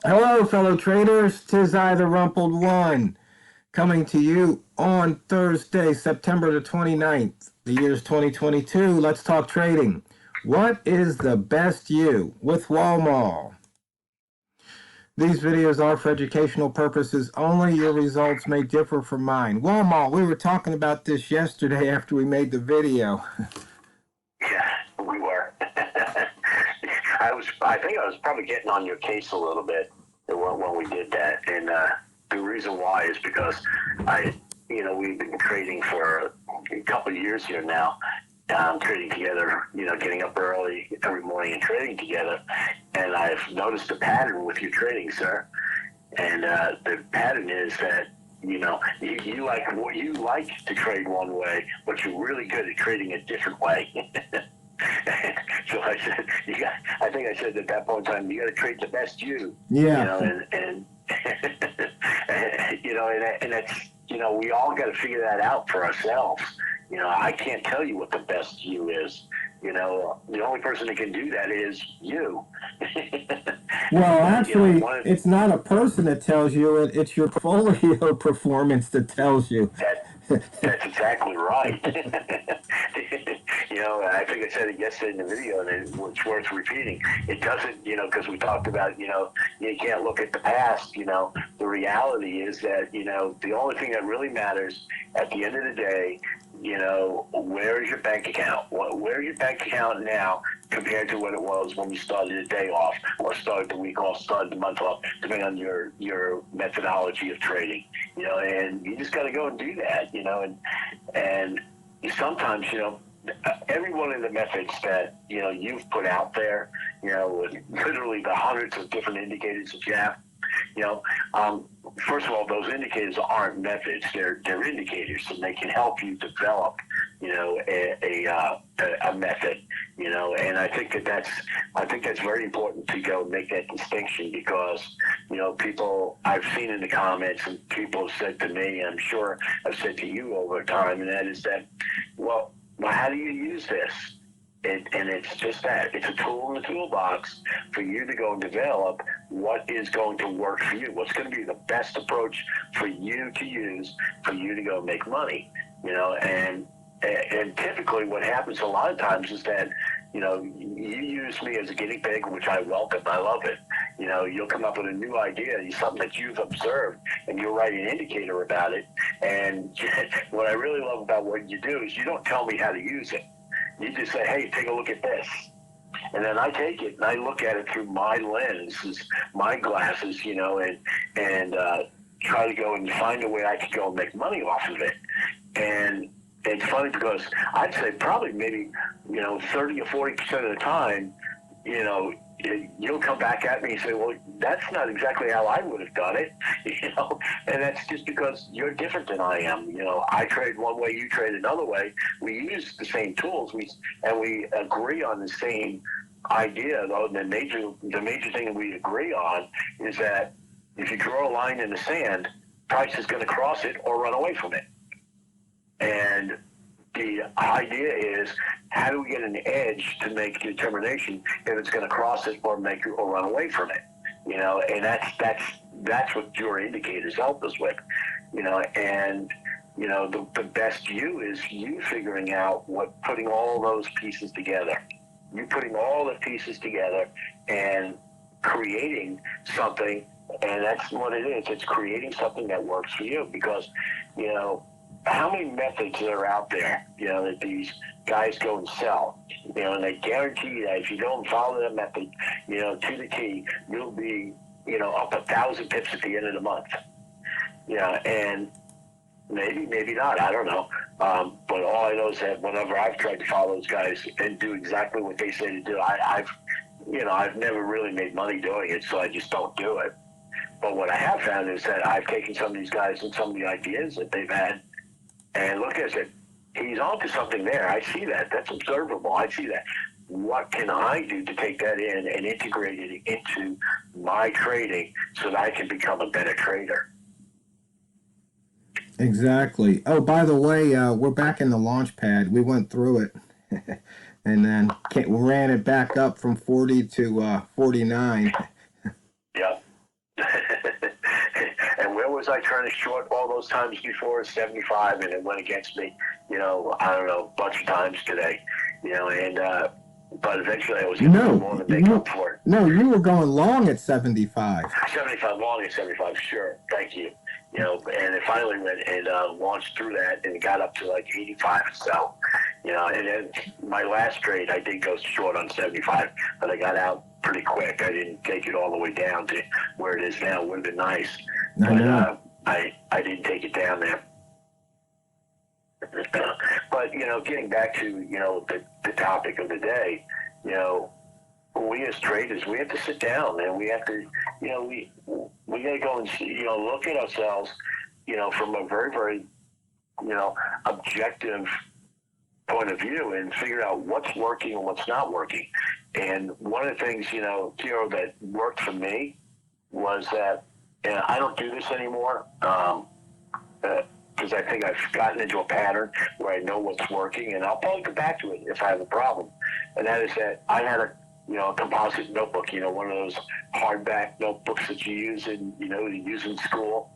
Hello, fellow traders. 'Tis I, TheRumpledOne, coming to you on Thursday, September the 29th. The year's 2022. Let's talk trading. What is the best you with Walmal? These videos are for educational purposes only. Your results may differ from mine. Walmal, we were talking about this yesterday after we made the video. Yeah, we were. I think I was probably getting on your case a little bit when we did that, and the reason why is because we've been trading for a couple of years here now, trading together, getting up early every morning and trading together, and I've noticed a pattern with your trading, sir, and the pattern is that you like to trade one way, but you're really good at trading a different way. So I said, I think I said at that point in time, you got to trade the best you. Yeah. And and that's we all got to figure that out for ourselves. I can't tell you what the best you is. The only person that can do that is you. Well, actually, it's not a person that tells you it, it's your portfolio performance that tells you. That's exactly right. I think I said it yesterday in the video, and it's worth repeating. It doesn't, because we talked about, you can't look at the past. The reality is that, the only thing that really matters at the end of the day, where is your bank account? Where is your bank account now compared to what it was when you started the day off, or started the week off, started the month off, depending on your methodology of trading? And you just got to go and do that, and sometimes, every one of the methods that, you've put out there, with literally the hundreds of different indicators that you have, first of all, those indicators aren't methods; they're indicators, and they can help you develop, a method, And I think that's very important to go make that distinction because, people I've seen in the comments and people have said to me, and I'm sure I've said to you over time, and that is that, well, how do you use this? And it's just that. It's a tool in the toolbox for you to go and develop what is going to work for you, what's going to be the best approach for you to use for you to go make money, and typically what happens a lot of times is that, you use me as a guinea pig, which I welcome. I love it. You'll come up with a new idea, something that you've observed, and you'll write an indicator about it. And what I really love about what you do is you don't tell me how to use it. You just say, hey, take a look at this. And then I take it and I look at it through my lenses, my glasses, and try to go and find a way I could go and make money off of it. And it's funny because I'd say probably maybe, 30 or 40% of the time, you'll come back at me and say, well, that's not exactly how I would have done it, and that's just because you're different than I am. I trade one way, you trade another way. We use the same tools, and we agree on the same idea, though. The major thing that we agree on is that if you draw a line in the sand, price is going to cross it or run away from it. And the idea is, how do we get an edge to make a determination if it's going to cross it or run away from it? And that's what your indicators help us with. And the best you is you figuring out putting all those pieces together. You putting all the pieces together and creating something, and that's what it is. It's creating something that works for you because, how many methods are out there, that these guys go and sell, and they guarantee that if you go and follow that method, to the T, you'll be, up 1,000 pips at the end of the month. And maybe not, I don't know. But all I know is that whenever I've tried to follow those guys and do exactly what they say to do, I've never really made money doing it, so I just don't do it. But what I have found is that I've taken some of these guys and some of the ideas that they've had, and look, I said, he's onto something there. I see that. That's observable. I see that. What can I do to take that in and integrate it into my trading so that I can become a better trader? Exactly. Oh, by the way, we're back in the launch pad. We went through it and then ran it back up from 40 to 49. Yeah. was I trying to short all those times before? 75, and it went against me, I don't know, a bunch of times today, and but eventually I was able to more than make up for it. No, you were going long at 75. 75, long at 75, sure, thank you. And it finally went and launched through that and got up to like 85. So, and then my last trade, I did go short on 75, but I got out pretty quick. I didn't take it all the way down to where it is now. It would have been nice. But I didn't take it down there. But, getting back to, the topic of the day, we as traders, we have to sit down and we have to, we got to go and see, look at ourselves, from a very, very, objective point of view and figure out what's working and what's not working. And one of the things, Tiro, that worked for me was that, and I don't do this anymore, because I think I've gotten into a pattern where I know what's working, and I'll probably come back to it if I have a problem. And that is that I had a composite notebook, one of those hardback notebooks that you use in school,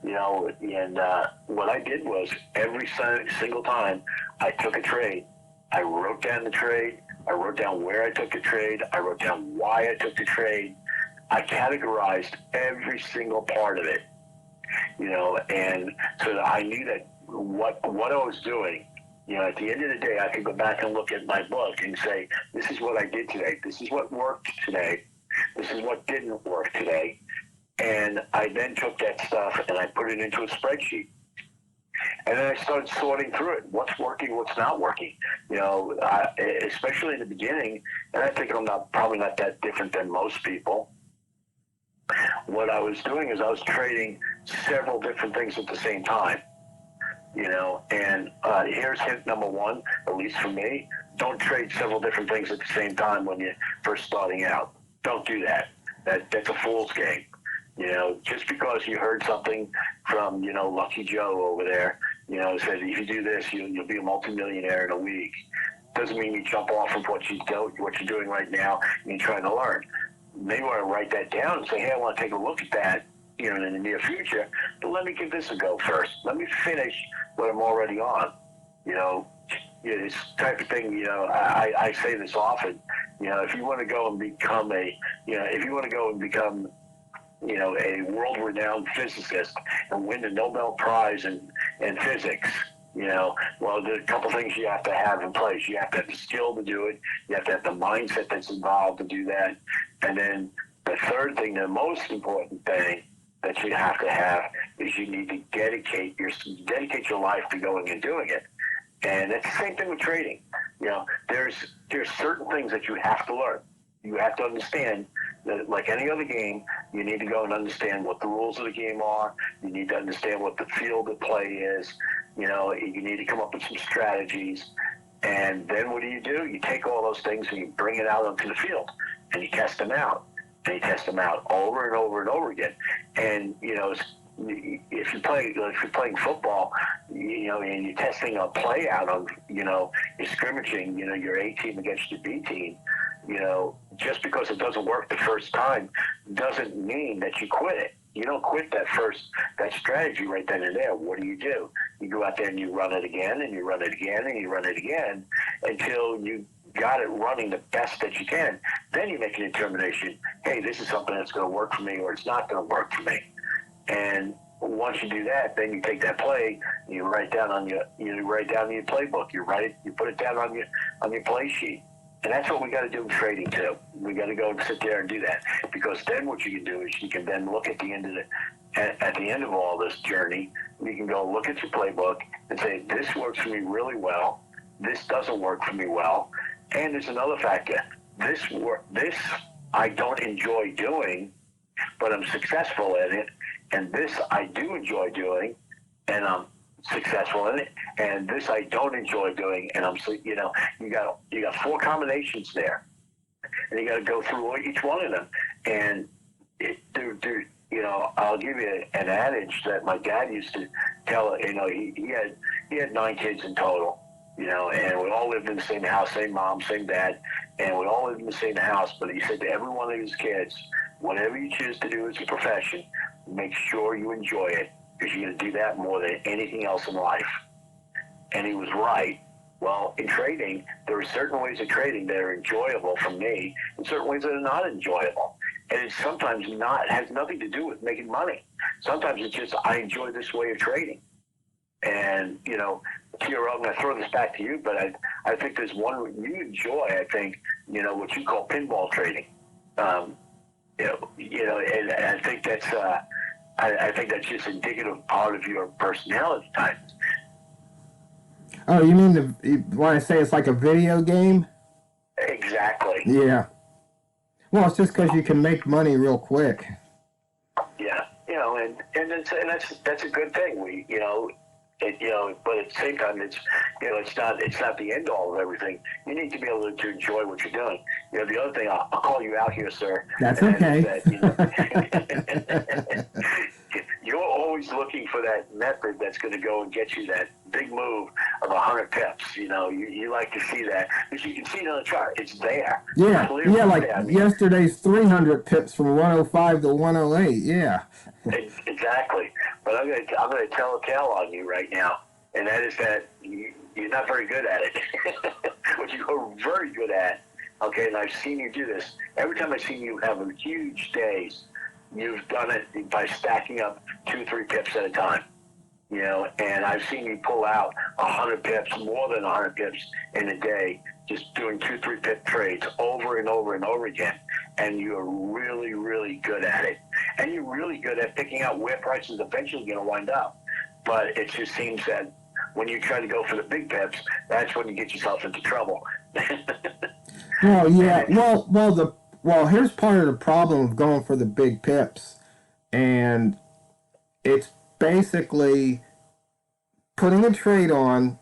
and what I did was every single time I took a trade, I wrote down the trade, I wrote down where I took the trade, I wrote down why I took the trade, I categorized every single part of it, and so that I knew that what I was doing, at the end of the day, I could go back and look at my book and say, this is what I did today. This is what worked today. This is what didn't work today. And I then took that stuff and I put it into a spreadsheet. And then I started sorting through it. What's working, what's not working. Especially in the beginning, and I think I'm probably not that different than most people. What I was doing is I was trading several different things at the same time. And here's hint number one, at least for me, don't trade several different things at the same time when you're first starting out. Don't do that. That's a fool's game. Just because you heard something from, Lucky Joe over there, said if you do this, you'll be a multimillionaire in a week. Doesn't mean you jump off of what you're doing right now and you're trying to learn. Maybe want to write that down and say, hey, I want to take a look at that, in the near future, but let me give this a go first. Let me finish what I'm already on. This type of thing, I say this often, if you want to go and become a world-renowned physicist and win the Nobel Prize in physics, well, there's a couple things you have to have in place. You have to have the skill to do it. You have to have the mindset that's involved to do that. And then the third thing, the most important thing that you have to have is you need to dedicate your life to going and doing it. And it's the same thing with trading. There's certain things that you have to learn. You have to understand that, like any other game, you need to go and understand what the rules of the game are. You need to understand what the field of play is. You need to come up with some strategies. And then what do? You take all those things and you bring it out onto the field and you test them out. And you test them out over and over and over again. And, if you're playing football, and you're testing a play out on, you're scrimmaging, your A team against your B team, just because it doesn't work the first time doesn't mean that you quit it. You don't quit that strategy right then and there. What do? You go out there and you run it again and you run it again and you run it again until you got it running the best that you can. Then you make a determination, hey, this is something that's going to work for me or it's not going to work for me. And once you do that, then you take that play, you write down on your playbook. You put it down on your play sheet. And that's what we got to do in trading too. We got to go and sit there and do that, because then what you can do is you can then look at the end of all this journey. You can go look at your playbook and say, this works for me really well. This doesn't work for me well. And there's another factor. This I don't enjoy doing, but I'm successful at it. And this I do enjoy doing, and I'm successful in it. And this I don't enjoy doing, and you got four combinations there, and you got to go through each one of them. And I'll give you an adage that my dad used to tell. He had 9 kids in total. And we all lived in the same house, same mom, same dad, and we all lived in the same house. But he said to every one of his kids, whatever you choose to do as a profession, make sure you enjoy it, because you're going to do that more than anything else in life. And he was right. Well, in trading, there are certain ways of trading that are enjoyable for me, and certain ways that are not enjoyable. And it's sometimes has nothing to do with making money. Sometimes it's just, I enjoy this way of trading. And, you know, Kira, I'm going to throw this back to you, but I think there's one you enjoy, I think, you know, what you call pinball trading. And I think that's I think that's just indicative part of your personality type. Oh, you mean when I say it's like a video game? Exactly. Yeah. Well, it's just because you can make money real quick. Yeah, you know, and that's a good thing. But at the same time, it's not the end all of everything. You need to be able to enjoy what you're doing. You know, the other thing, I'll call you out here, sir. That's okay. You're always looking for that method that's going to go and get you that big move of 100 pips. You know, you like to see that, because you can see it on the chart. It's there. Yeah, Clearly like there. yesterday's 300 pips from 105 to 108. Yeah. Exactly. But I'm going to tell a tale on you right now, and that is that you're not very good at it. What you're very good at, okay, and I've seen you do this. Every time I've seen you have a huge days, you've done it by stacking up 2-3 pips at a time. You know, and I've seen you pull out 100 pips, more than 100 pips in a day, just doing 2-3 pip trades over and over and over again. And you're really, really good at it. And you're really good at picking out where prices eventually going to wind up. But it just seems that when you try to go for the big pips, that's when you get yourself into trouble. Well, yeah. Well, here's part of the problem of going for the big pips. And it's basically putting a trade on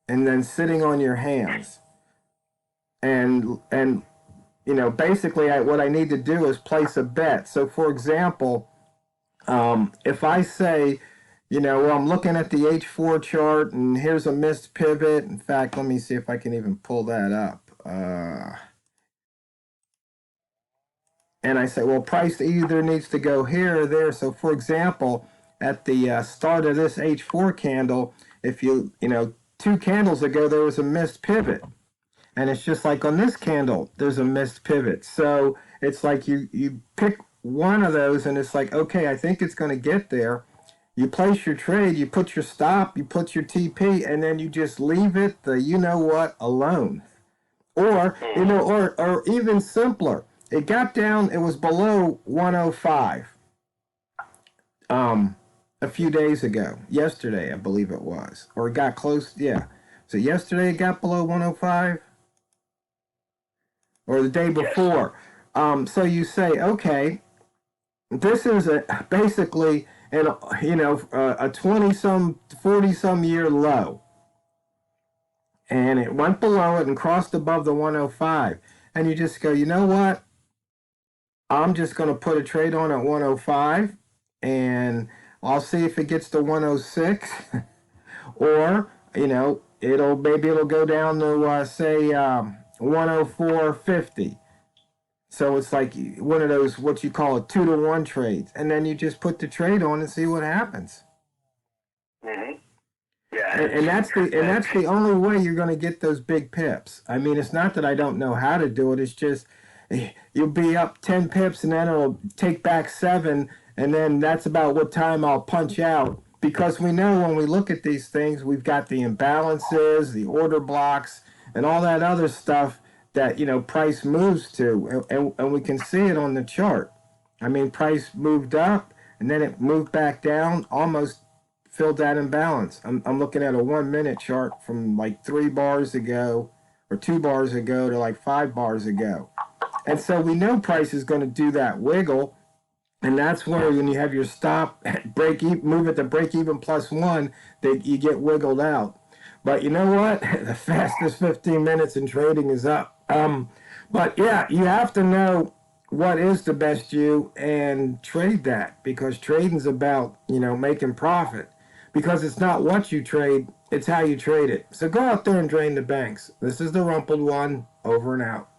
and then sitting on your hands. And you know, basically what I need to do is place a bet. So for example, if I say, you know, well, I'm looking at the H4 chart and here's a missed pivot. In fact, let me see if I can even pull that up. And I say, well, price either needs to go here or there. So for example, at the start of this H4 candle, if you know, 2 candles ago, there was a missed pivot. And it's just like on this candle, there's a missed pivot. So it's like you pick one of those and it's like, okay, I think it's going to get there. You place your trade, you put your stop, you put your TP, and then you just leave it, the you know what, alone. Or, you know, or even simpler. It got down, it was below 105 a few days ago. Yesterday, I believe it was. Or it got close, yeah. So yesterday it got below 105? Or the day before. So you say, okay, this is basically a 20-some, 40-some year low. And it went below it and crossed above the 105. And you just go, you know what? I'm just going to put a trade on at 105, and I'll see if it gets to 106, or, you know, maybe it'll go down to, say, 104.50. So it's like one of those, what you call a 2-to-1 trades. And then you just put the trade on and see what happens. Mm-hmm. Yeah. And that's the only way you're going to get those big pips. I mean, it's not that I don't know how to do it. It's just you'll be up 10 pips and then it'll take back 7. And then that's about what time I'll punch out. Because we know when we look at these things, we've got the imbalances, the order blocks, and all that other stuff that, you know, price moves to. And we can see it on the chart. I mean, price moved up and then it moved back down, almost filled that imbalance. I'm looking at a 1-minute chart from like 3 bars ago or 2 bars ago to like 5 bars ago. And so we know price is going to do that wiggle. And that's where when you have your stop, move at the break even +1, that you get wiggled out. But you know what? The fastest 15 minutes in trading is up. But yeah, you have to know what is the best you and trade that, because trading's about, you know, making profit. Because it's not what you trade, it's how you trade it. So go out there and drain the banks. This is the Rumpled One, over and out.